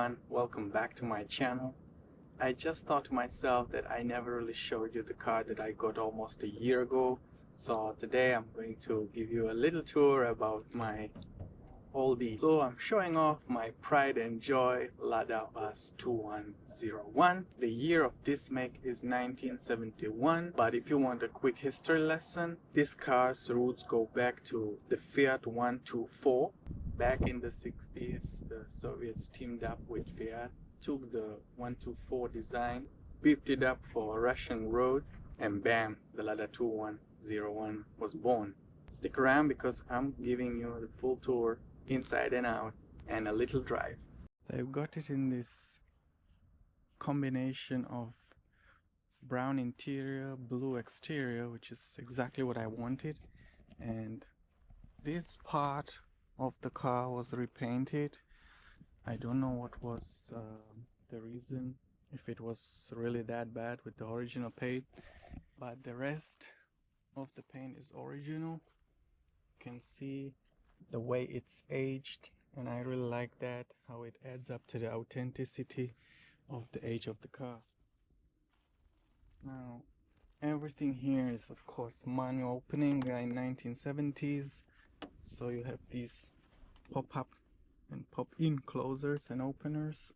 everyone, welcome back to my channel. I just thought to myself that I never really showed you the car that I got almost a year ago. So today I'm going to give you a little tour about my oldie. So I'm showing off my pride and joy Lada VAZ 2101. The year of this make is 1971, but if you want a quick history lesson, this car's roots go back to the Fiat 124. Back in the 60s, the Soviets teamed up with Fiat, took the 124 design, beefed it up for Russian roads, and bam, the Lada 2101 was born. Stick around because I'm giving you the full tour inside and out and a little drive. I've got it in this combination of brown interior, blue exterior, which is exactly what I wanted, and this part of the car was repainted. I don't know what was the reason, if it was really that bad with the original paint, but the rest of the paint is original. You can see the way it's aged, and I really like that, how it adds up to the authenticity of the age of the car. Now everything here is of course manual opening. We are in 1970s, so you have these pop-up and pop-in closers and openers.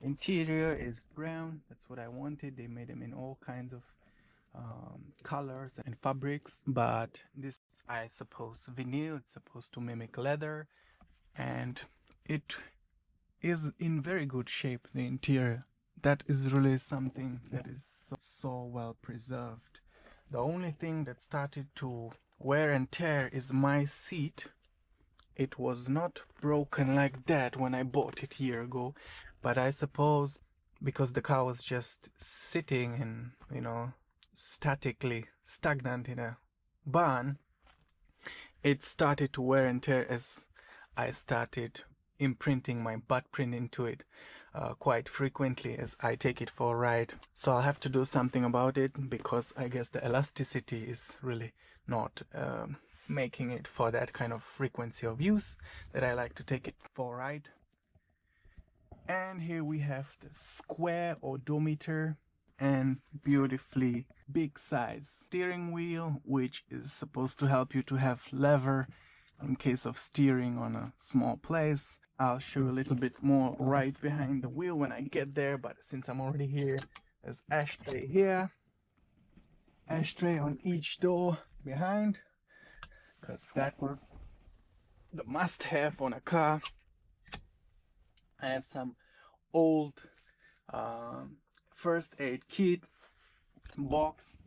Interior is brown, that's what I wanted. They made them in all kinds of colors and fabrics, but this, I suppose, vinyl. It's supposed to mimic leather, and it is in very good shape, the interior. That is really something that is so well preserved. The only thing that started to wear and tear is my seat. It was not broken like that when I bought it a year ago, but I suppose because the car was just sitting and, you know, stagnant in a barn, it started to wear and tear as I started imprinting my butt print into it quite frequently as I take it for a ride. So I'll have to do something about it, because I guess the elasticity is really not making it for that kind of frequency of use that I like to take it for a ride. And here we have the square odometer and beautifully big size steering wheel, which is supposed to help you to have lever in case of steering on a small place. I'll show you a little bit more right behind the wheel when I get there, but since I'm already here, there's ashtray here, ashtray on each door behind, because that was the must-have on a car. I have some old first aid kit box.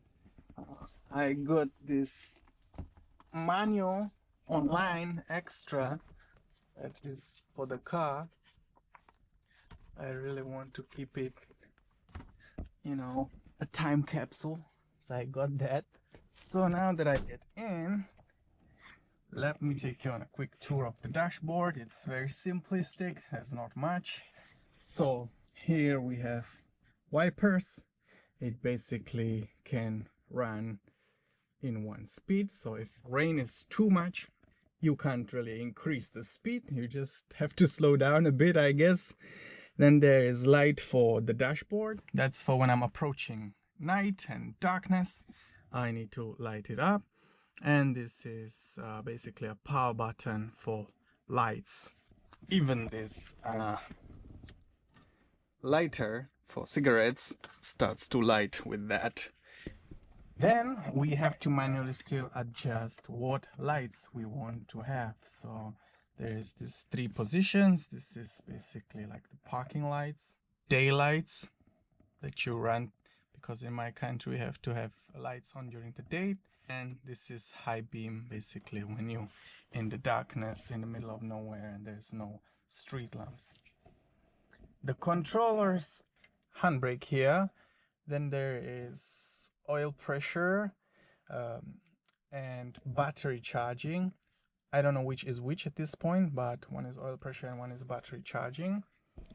I got this manual online extra that is for the car. I really want to keep it, you know, a time capsule, so I got that. So now that I get in, let me take you on a quick tour of the dashboard. It's very simplistic, there's not much. So here we have wipers. It basically can run in one speed, so if rain is too much, you can't really increase the speed, you just have to slow down a bit, I guess. Then there is light for the dashboard. That's for when I'm approaching night and darkness, I need to light it up. And this is basically a power button for lights. Even this lighter for cigarettes starts to light with that. Then we have to manually still adjust what lights we want to have. So there's these three positions. This is basically like the parking lights, daylights that you run, because in my country we have to have lights on during the day. And this is high beam, basically when you're in the darkness in the middle of nowhere and there's no street lamps. The controller's handbrake here. Then there is oil pressure and battery charging. I don't know which is which at this point, but one is oil pressure and one is battery charging.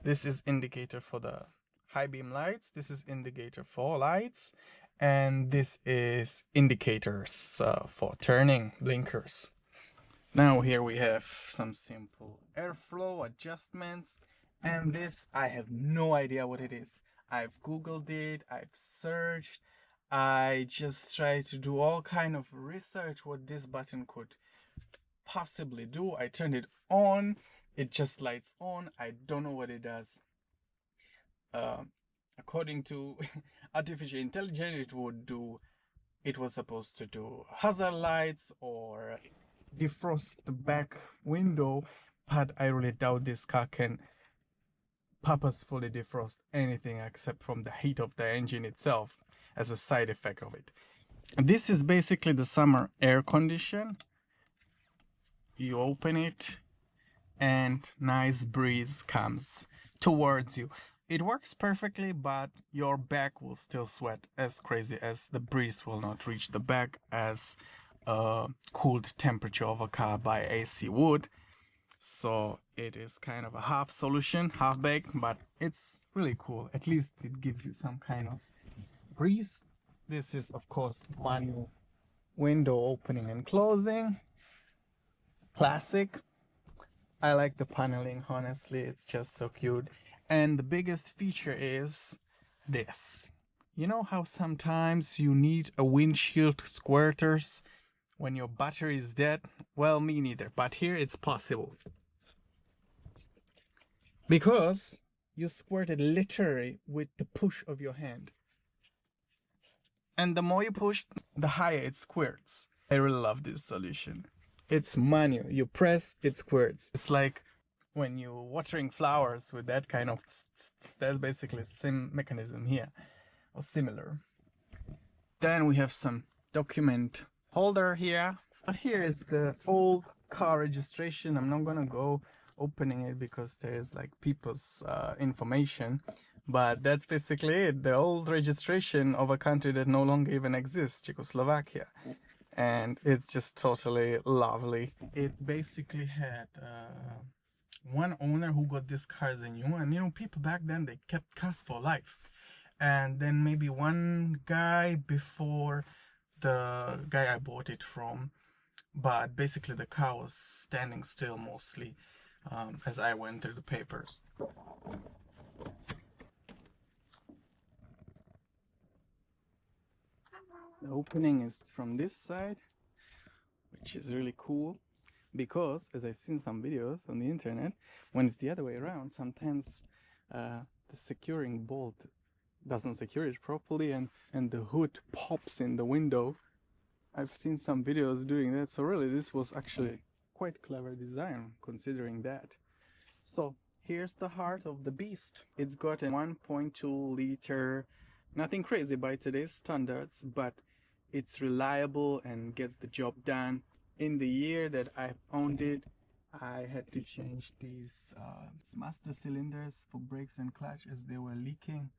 This is indicator for the high beam lights. This is indicator for lights, and this is indicators for turning, blinkers. Now here we have some simple airflow adjustments And this, I have no idea what it is. I've googled it, I've searched, I just tried to do all kind of research what this button could possibly do. I turned it on, it just lights on. I don't know what it does. According to artificial intelligence, it was supposed to do hazard lights or defrost the back window, but I really doubt this car can purposefully defrost anything except from the heat of the engine itself as a side effect of it. This is basically the summer air condition. You open it and nice breeze comes towards you. It works perfectly, but your back will still sweat as crazy as the breeze will not reach the back as a cooled temperature of a car by AC would. So it is kind of a half solution, half baked, but it's really cool. At least it gives you some kind of breeze. This is of course manual window opening and closing. Classic. I like the paneling, honestly, it's just so cute. And the biggest feature is this. You know how sometimes you need a windshield squirters when your battery is dead? Well, me neither, but here it's possible. Because you squirt it literally with the push of your hand. And the more you push, the higher it squirts. I really love this solution. It's manual. You press, it squirts. It's like when you're watering flowers with that kind of... That's basically the same mechanism here, or similar. Then we have some document holder here. Here is the old car registration. I'm not gonna go opening it because there's like people's information, but that's basically it. The old registration of a country that no longer even exists, Czechoslovakia. And it's just totally lovely. It basically had one owner who got this car as a new, and you know, people back then, they kept cars for life. And then maybe one guy before the guy I bought it from, but basically the car was standing still mostly as I went through the papers. The opening is from this side, which is really cool because, as I've seen some videos on the internet, when it's the other way around, sometimes the securing bolt doesn't secure it properly and the hood pops in the window. I've seen some videos doing that, so really this was actually quite clever design considering that. So here's the heart of the beast. It's got a 1.2 liter, nothing crazy by today's standards, but it's reliable and gets the job done. In the year that I owned it, I had to change these master cylinders for brakes and clutch as they were leaking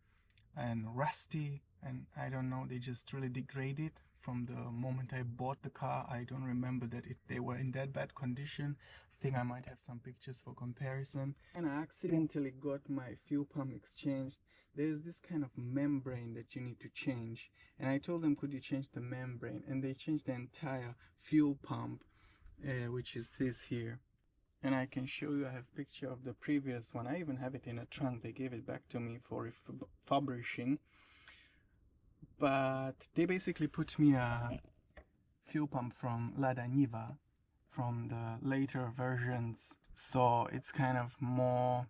and rusty, and I don't know, they just really degraded from the moment I bought the car. I don't remember that they were in that bad condition. I think I might have some pictures for comparison. And I accidentally got my fuel pump exchanged. There is this kind of membrane that you need to change, and I told them, could you change the membrane? And they changed the entire fuel pump, which is this here. And I can show you, I have a picture of the previous one. I even have it in a trunk. They gave it back to me for refurbishing. But they basically put me a fuel pump from Lada from the later versions. So it's kind of more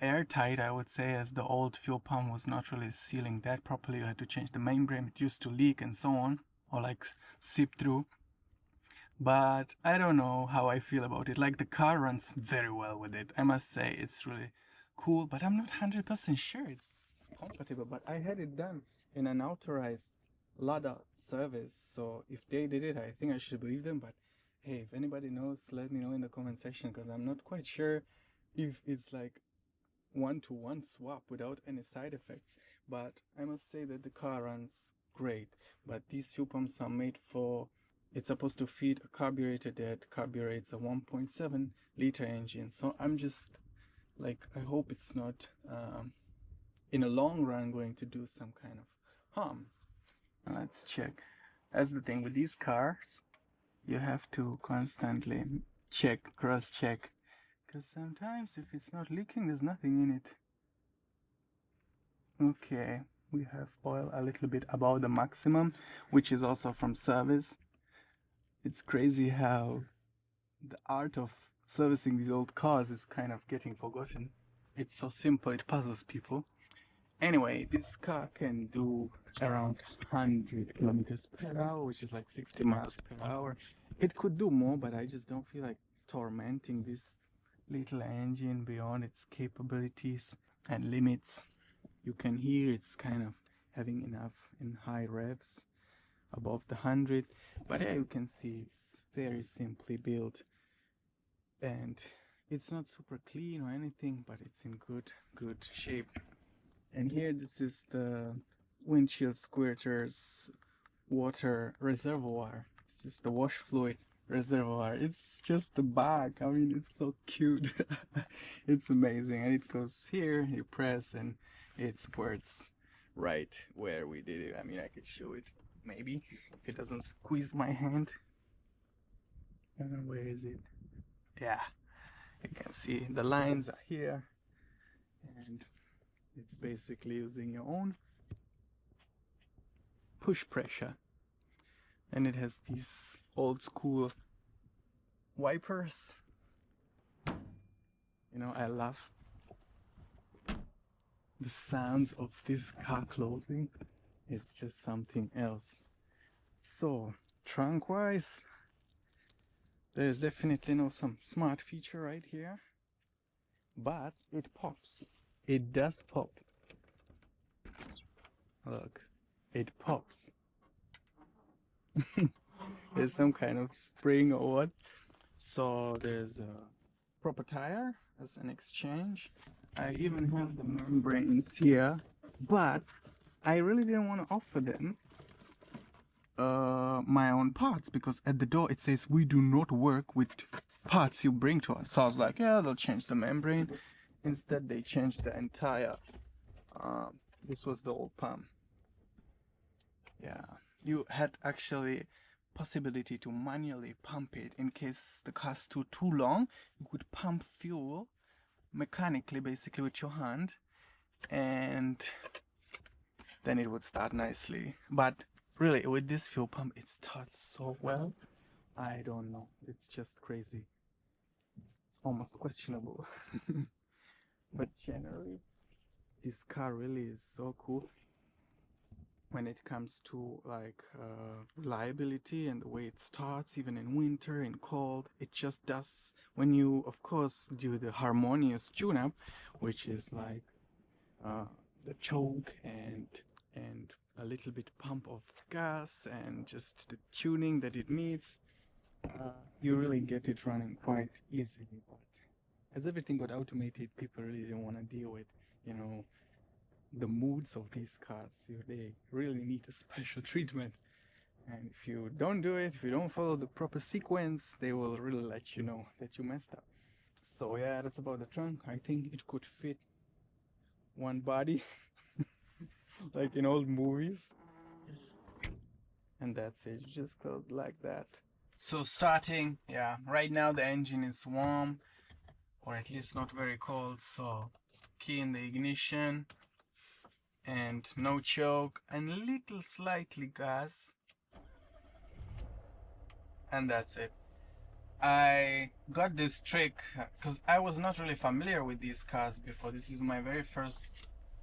airtight, I would say, as the old fuel pump was not really sealing that properly. You had to change the membrane. It used to leak and so on, or like seep through. But I don't know how I feel about it. Like, the car runs very well with it. I must say it's really cool, but I'm not 100% sure it's comfortable. But I had it done in an authorized Lada service, so if they did it, I think I should believe them. But hey, if anybody knows, let me know in the comment section, because I'm not quite sure if it's like one-to-one swap without any side effects. But I must say that the car runs great. But these fuel pumps are made for... It's supposed to feed a carburetor that carburates a 1.7 liter engine. So I'm just like, I hope it's not in a long run going to do some kind of harm. Now let's check. That's the thing with these cars, you have to constantly check, cross check, because sometimes if it's not leaking, there's nothing in it. Okay, we have oil a little bit above the maximum, which is also from service. It's crazy how the art of servicing these old cars is kind of getting forgotten. It's so simple, it puzzles people. Anyway, this car can do around 100 kilometers per hour, which is like 60 miles per hour. It could do more, but I just don't feel like tormenting this little engine beyond its capabilities and limits. You can hear it's kind of having enough in high revs above the 100, but yeah, you can see it's very simply built, and it's not super clean or anything, but it's in good shape. And here, this is the windshield squirter's water reservoir. This is the wash fluid reservoir. It's just the bag. I mean, it's so cute. It's amazing. And it goes here, you press, and it squirts right where we did it. I mean, I could show it, maybe, if it doesn't squeeze my hand. Where is it? Yeah, you can see the lines are here, and it's basically using your own push pressure. And it has these old school wipers. You know, I love the sounds of this car closing. It's just something else. So, trunk wise, there's definitely no some smart feature right here, but it pops. It does pop. Look, it pops. There's some kind of spring or what. So there's a proper tire as an exchange. I even have the membranes here, but I really didn't want to offer them my own parts, because at the door it says we do not work with parts you bring to us. So I was like, yeah, they'll change the membrane. Instead they changed the entire this was the old pump. Yeah, you had actually possibility to manually pump it in case the car stood too long. You could pump fuel mechanically, basically with your hand, and then it would start nicely. But really, with this fuel pump, it starts so well. I don't know, it's just crazy. It's almost questionable. But generally, this car really is so cool when it comes to like reliability and the way it starts, even in winter, in cold. It just does, when you of course do the harmonious tune-up, which is like the choke and a little bit pump of gas and just the tuning that it needs, you really get it running quite easily. But as everything got automated, people really didn't want to deal with, you know, the moods of these cars. They really need a special treatment, and if you don't do it, if you don't follow the proper sequence, they will really let you know that you messed up. So yeah, that's about the trunk. I think it could fit one body like in old movies, and that's it. You just close like that. So starting, yeah, right now the engine is warm, or at least not very cold. So key in the ignition, and no choke, and little slightly gas, and that's it. I got this trick because I was not really familiar with these cars before. This is my very first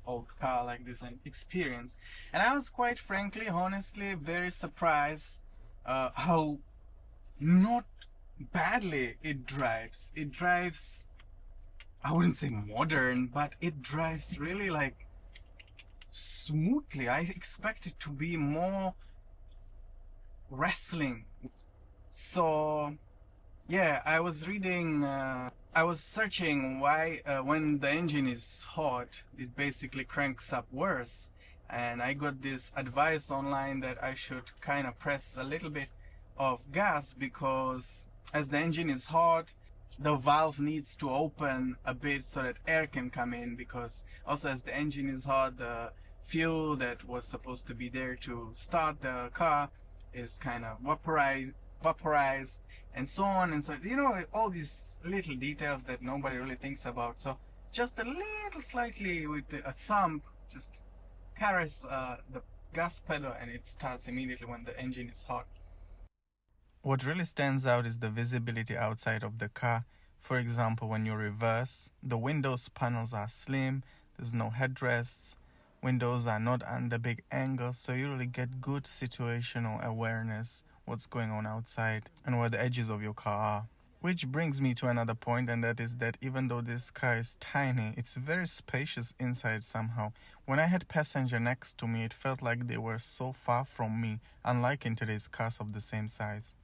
old car like this and experience, and I was quite frankly, honestly, very surprised how not badly it drives. It drives, I wouldn't say modern, but it drives really like smoothly. I expected to be more wrestling. So yeah, I was reading, I was searching why when the engine is hot it basically cranks up worse, and I got this advice online that I should kind of press a little bit of gas, because as the engine is hot, the valve needs to open a bit so that air can come in, because also as the engine is hot, the fuel that was supposed to be there to start the car is kind of vaporized, and so on and so, you know, all these little details that nobody really thinks about. So just a little slightly with a thumb, just caress the gas pedal, and it starts immediately when the engine is hot. What really stands out is the visibility outside of the car. For example, when you reverse, the windows panels are slim, there's no headrests, windows are not under big angles, so you really get good situational awareness what's going on outside and where the edges of your car are. Which brings me to another point, and that is that even though this car is tiny, it's very spacious inside somehow. When I had passenger next to me, it felt like they were so far from me, unlike in today's cars of the same size.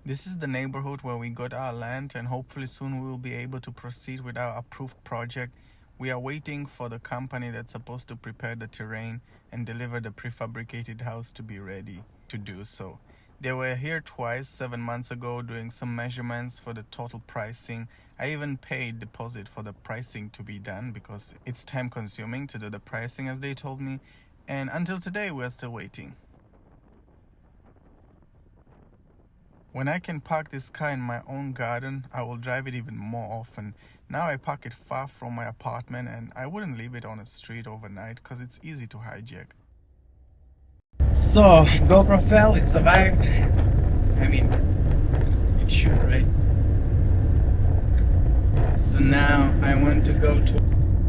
This is the neighborhood where we got our land, and hopefully soon we will be able to proceed with our approved project. We are waiting for the company that's supposed to prepare the terrain and deliver the prefabricated house to be ready to do so. They were here twice 7 months ago doing some measurements for the total pricing. I even paid deposit for the pricing to be done because it's time consuming to do the pricing as they told me, and until today we're still waiting. When I can park this car in my own garden, I will drive it even more often. Now I park it far from my apartment, and I wouldn't leave it on the street overnight because it's easy to hijack. So, GoPro fell, it survived. I mean, it should, right? So now I want to go to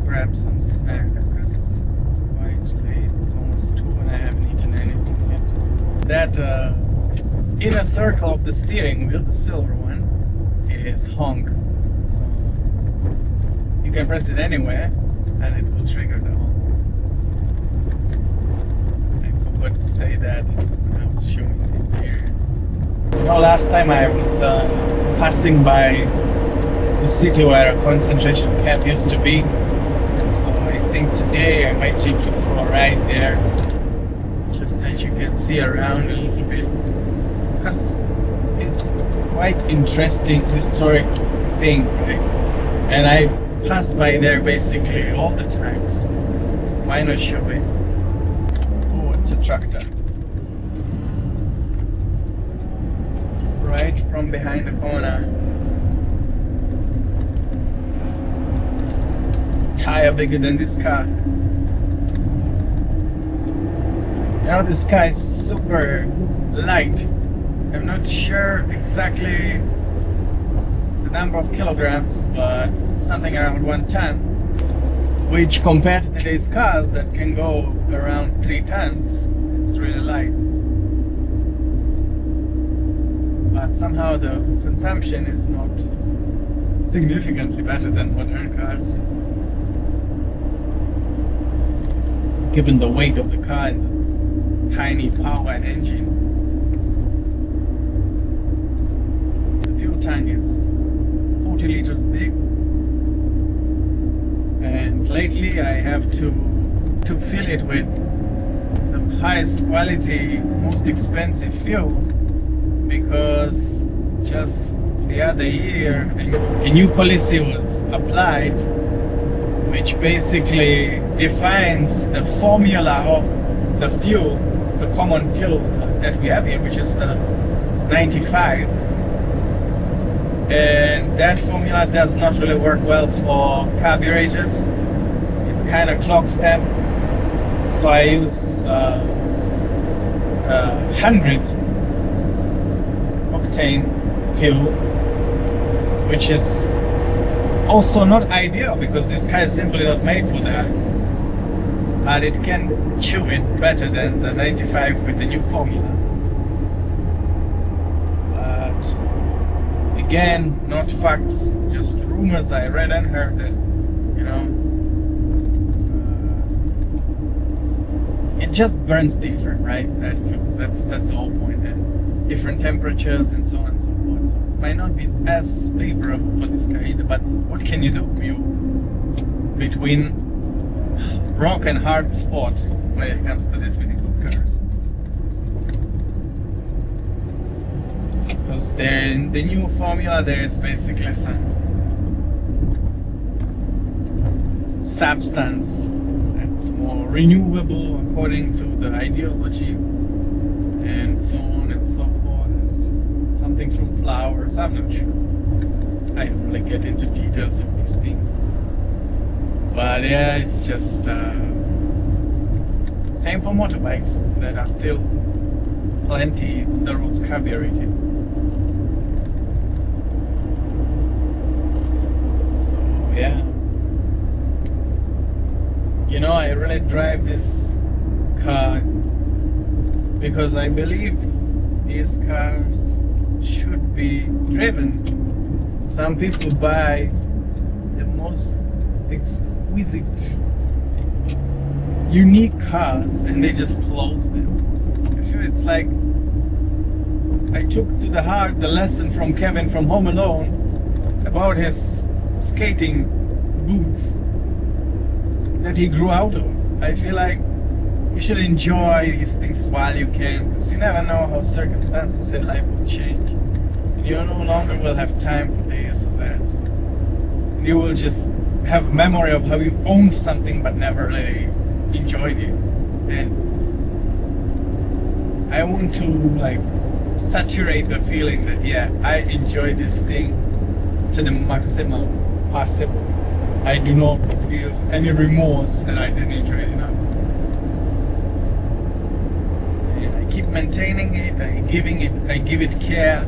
grab some snack because it's quite late. It's almost 2 and I haven't eaten anything yet. That inner circle of the steering wheel, the silver one, is honk. So you can press it anywhere and it will trigger the honk. I forgot to say that when I was showing the interior. You know, last time I was passing by the city where a concentration camp used to be. So I think today I might take you for a ride there, just so that you can see around a little bit. Because it's quite interesting historic thing, right? And I pass by there basically all the time, so why not show it? Oh, it's a tractor. Right from behind the corner. Tire bigger than this car. You know, this car is super light. I'm not sure exactly the number of kilograms, but something around 1 ton, which compared to today's cars that can go around 3 tons, it's really light. But somehow the consumption is not significantly better than modern cars, given the weight of the car and the tiny power and engine. Fuel tank is 40 liters big, and lately I have to fill it with the highest quality, most expensive fuel, because just the other year a new policy was applied which basically defines the formula of the fuel, the common fuel that we have here, which is the 95. And that formula does not really work well for carburetors. It kind of clogs them. So I use 100 octane fuel, which is also not ideal because this car is simply not made for that. But it can chew it better than the 95 with the new formula. Again, not facts, just rumors I read and heard that, you know, it just burns different, right? That's the whole point. And different temperatures and so on and so forth. So it might not be as favorable for this car either. But what can you do? Between rock and hard spot when it comes to this with these old cars. Because in the new formula there is basically some substance that's more renewable according to the ideology, and so on and so forth. It's just something from flowers. I'm not sure. I don't really get into details of these things. But yeah, it's just same for motorbikes that are still plenty on the roads carbureted. So yeah, you know, I really drive this car because I believe these cars should be driven. Some people buy the most exquisite, unique cars and they just close them. I feel it's like I took to the heart the lesson from Kevin from Home Alone about his skating boots that he grew out of. I feel like you should enjoy these things while you can, because you never know how circumstances in life will change. And you no longer will have time for this or that. And you will just have a memory of how you owned something but never really enjoyed it. And I want to like saturate the feeling that yeah, I enjoy this thing to the maximum possible. I do not feel any remorse that I didn't enjoy it enough. And I keep maintaining it, I give it care.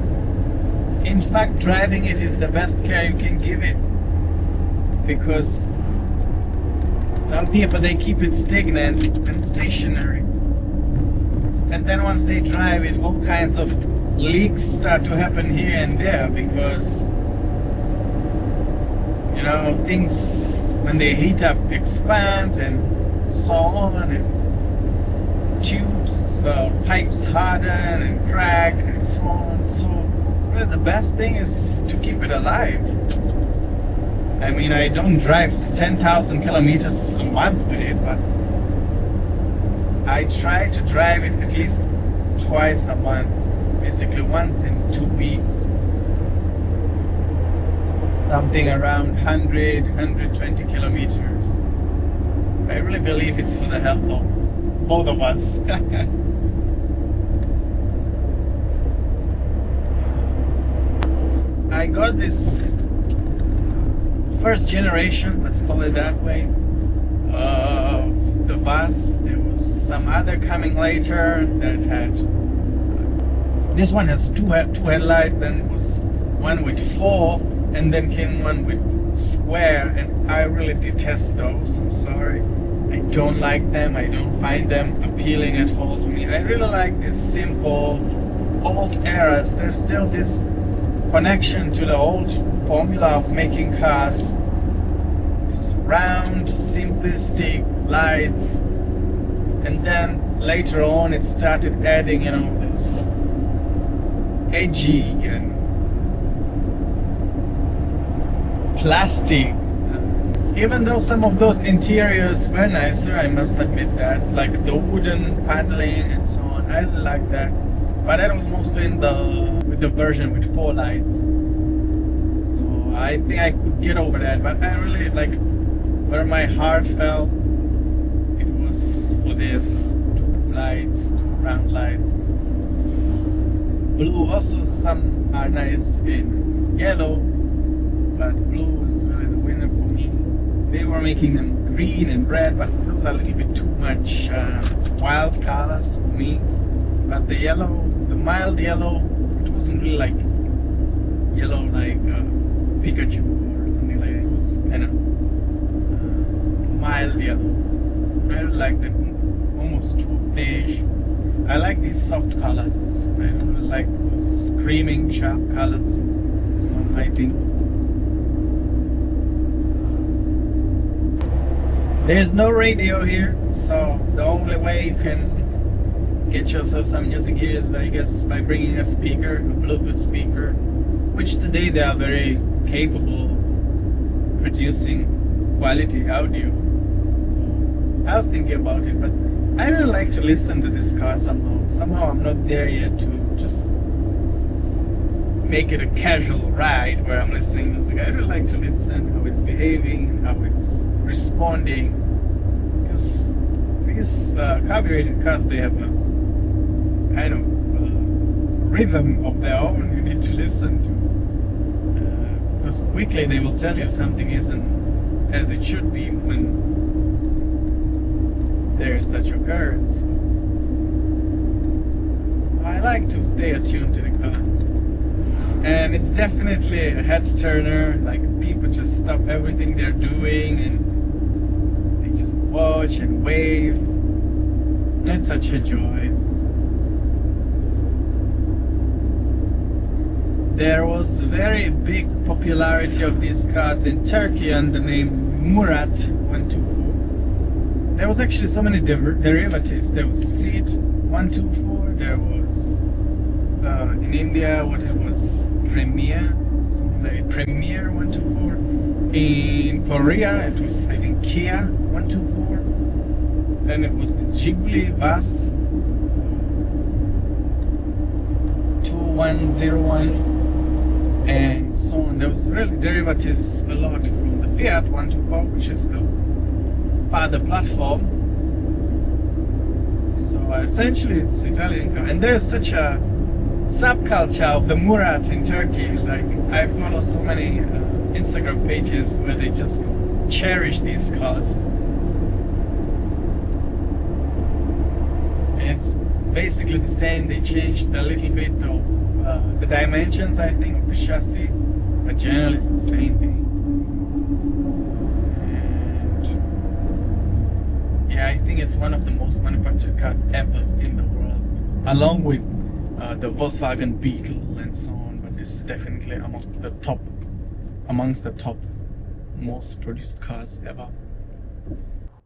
In fact, driving it is the best care you can give it, because some people, they keep it stagnant and stationary, and then once they drive it, all kinds of leaks start to happen here and there, because you know, things when they heat up expand and so on, and tubes, pipes harden and crack and so on. So really the best thing is to keep it alive. I mean, I don't drive 10,000 kilometers a month with it, but I try to drive it at least twice a month, basically once in 2 weeks. Something around 100, 120 kilometers. I really believe it's for the health of both of us. I got this first generation, let's call it that way, of the VAZ. There was some other coming later that had, this one has two headlights, then it was one with 4, and then came one with square, and I really detest those. I'm sorry, I don't like them. I don't find them appealing at all to me. I really like these simple old eras. There's still this connection to the old formula of making cars, this round simplistic lights, and then later on it started adding, you know, this edgy and plastic. Even though some of those interiors were nicer, I must admit that, like the wooden paneling and so on, I really like that. But that was mostly in with the version with 4 lights. So I think I could get over that. But I really like, where my heart fell, it was for this 2 lights, 2 round lights. Blue also, some are nice in yellow, but blue is really the winner for me. They were making them green and red, but those are a little bit too much wild colors for me. But the yellow, the mild yellow, it wasn't really like yellow like Pikachu or something like that. It was kind of mild yellow. I don't like that, almost too beige. I like these soft colors. I don't really like those screaming sharp colors. It's not my thing. There's no radio here, so the only way you can get yourself some music here is, I guess, by bringing a speaker, a Bluetooth speaker, which today they are very capable of producing quality audio. So I was thinking about it, but I really like to listen to this car somehow. Somehow I'm not there yet to just make it a casual ride where I'm listening music. I really like to listen how it's behaving, how it's responding, because these carbureted cars, they have a kind of rhythm of their own you need to listen to, because quickly they will tell you something isn't as it should be when there is such occurrence. I like to stay attuned to the car, and it's definitely a head turner. Like, people just stop everything they're doing and they just watch and wave. It's such a joy. There was very big popularity of these cars in Turkey under the name Murat 124. There was actually so many derivatives. There was Seat 124. There was in India what it was, Premier, something like Premier 124. In Korea it was, I think, Kia 124. Then it was this Zhiguli VAZ 2101. And so on. There was really derivatives a lot from the Fiat 124, which is the father platform. So essentially it's Italian car, and there's such a subculture of the Murat in Turkey. Like, I follow so many Instagram pages where they just cherish these cars. And it's basically the same. They changed a little bit of the dimensions, I think, of the chassis, but generally it's the same thing. And yeah, I think it's one of the most manufactured cars ever in the world, along with the Volkswagen Beetle and so on. But this is definitely amongst the top most produced cars ever.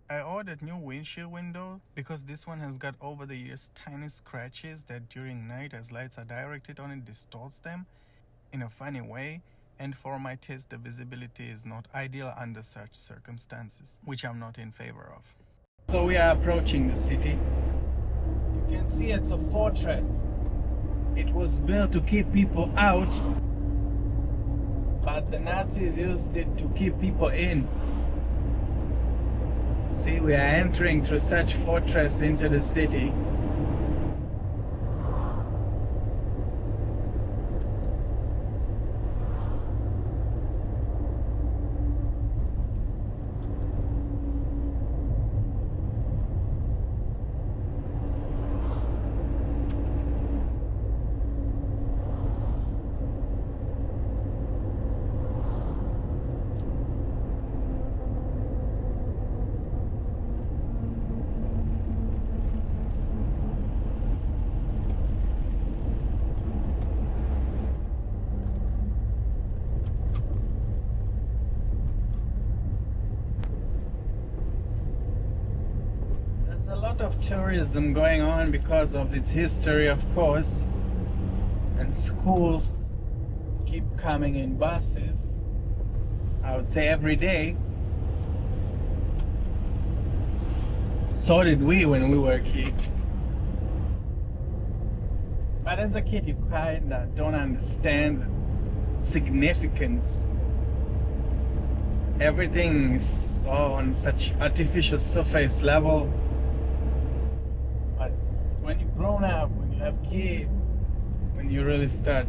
I ordered new windshield window because this one has got over the years tiny scratches that during night, as lights are directed on it, distorts them in a funny way, and for my taste the visibility is not ideal under such circumstances, which I'm not in favor of. So we are approaching the city. You can see it's a fortress. It was built to keep people out, but the Nazis used it to keep people in. See, we are entering through such fortress into the city. A lot of tourism going on because of its history, of course, and schools keep coming in buses, I would say every day. So did we when we were kids. But as a kid you kinda don't understand the significance. Everything is on such artificial surface level. When you've grown up, when you have kids, when you really start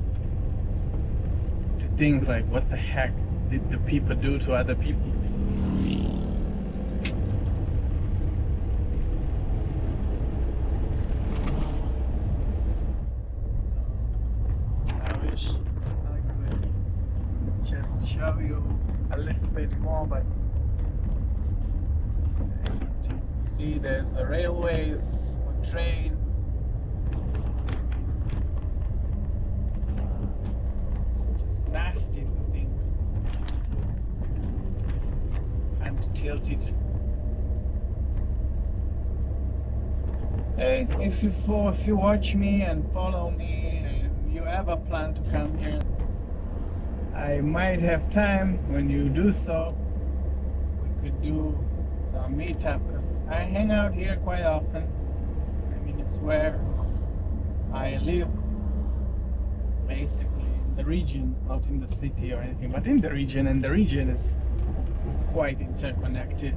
to think like, what the heck did the people do to other people? So, I wish I could just show you a little bit more, but to see there's a railways, train. It's just nasty, the thing. Can't tilt it. Hey, if you watch me and follow me and you ever plan to come here, I might have time. When you do so, we could do some meetup, because I hang out here quite often. It's where I live, basically, in the region, not in the city or anything, but in the region, and the region is quite interconnected.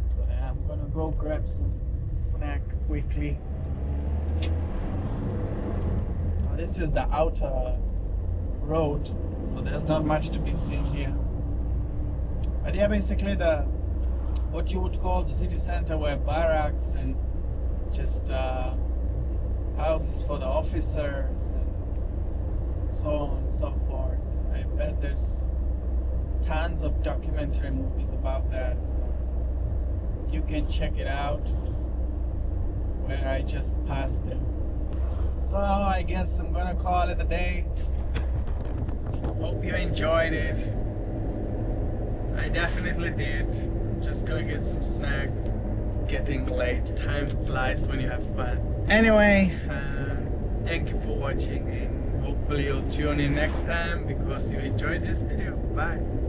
So yeah, I'm gonna go grab some snack quickly. This is the outer road, so there's not much to be seen here. But yeah, basically what you would call the city center, where barracks and just houses for the officers and so on and so forth. I bet there's tons of documentary movies about that, so you can check it out where I just passed through. So I guess I'm gonna call it a day. Hope you enjoyed it. I definitely did. Just gonna get some snack. It's getting late. Time flies when you have fun. Anyway, thank you for watching, and hopefully you'll tune in next time because you enjoyed this video. Bye.